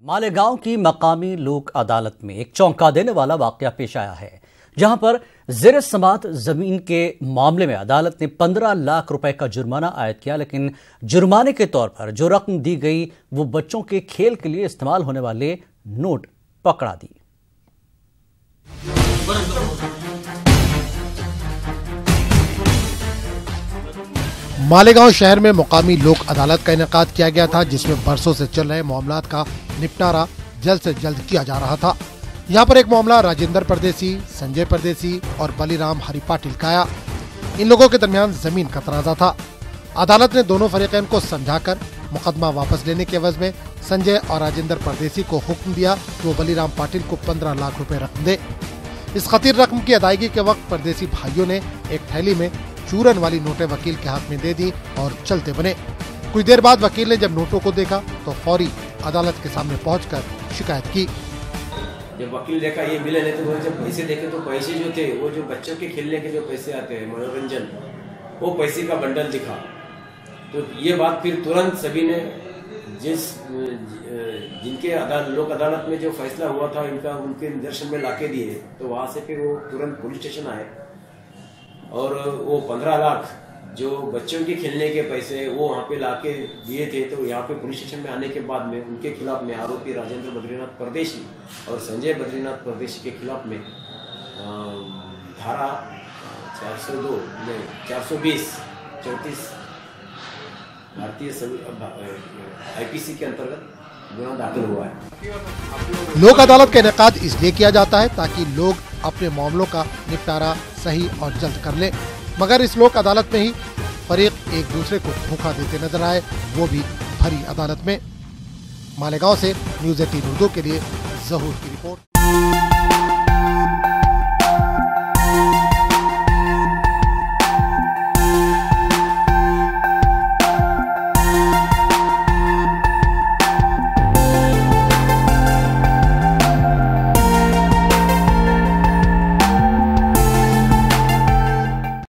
मालेगांव की मकामी लोक अदालत में एक चौंका देने वाला वाकया पेश आया है, जहां पर ज़ेर समात जमीन के मामले में अदालत ने 15 लाख रुपए का जुर्माना आयद किया, लेकिन जुर्माने के तौर पर जो रकम दी गई वो बच्चों के खेल के लिए इस्तेमाल होने वाले नोट पकड़ा दी। मालेगांव शहर में मुकामी लोक अदालत का इनेकाद किया गया था, जिसमें बरसों से चल रहे मामलात का निपटारा जल्द से जल्द किया जा रहा था। यहाँ पर एक मामला राजेंद्र परदेसी, संजय परदेसी और बलीराम हरि पाटिल का आया। इन लोगों के दरमियान जमीन का तनाजा था। अदालत ने दोनों फरीकैन को समझाकर मुकदमा वापस लेने के एवज में संजय और राजेंद्र परदेसी को हुक्म दिया कि वो बलीराम पाटिल को 15 लाख रुपए रकम दे। इस खतीर रकम की अदायगी के वक्त परदेसी भाइयों ने एक थैली में चूरन वाली नोटें वकील के हाथ में दे दी और चलते बने। कुछ देर बाद वकील ने जब नोटों को देखा तो फौरी अदालत के सामने पहुंचकर शिकायत की। जब वकील देखा ये मिले नहीं, तो वो जब पैसे देखे तो पैसे जो थे वो जो बच्चों के खेलने के जो पैसे आते हैं मनोरंजन, वो पैसे का बंडल दिखा। तो ये बात फिर तुरंत सभी ने जिनके लोक अदालत में जो फैसला हुआ था इनका उनके निदर्शन में लाके दिए, तो वहां से फिर वो तुरंत पुलिस स्टेशन आए और वो 15 लाख जो बच्चों के खेलने के पैसे वो वहाँ पे लाके दिए थे। तो यहाँ पे पुलिस स्टेशन में आने के बाद में उनके खिलाफ में आरोपी राजेंद्र बद्रीनाथ परदेशी और संजय बद्रीनाथ परदेशी के खिलाफ में धारा 402 नहीं 420 34 भारतीय IPC के अंतर्गत गुना दाखिल हुआ है। लोक अदालत का इनेकाद इसलिए किया जाता है ताकि लोग अपने मामलों का निपटारा सही और जल्द कर लें, मगर इस लोक अदालत में ही फरीक एक दूसरे को धोखा देते नजर आए, वो भी भरी अदालत में। मालेगांव से न्यूज़ 18 उर्दू के लिए जहूर की रिपोर्ट।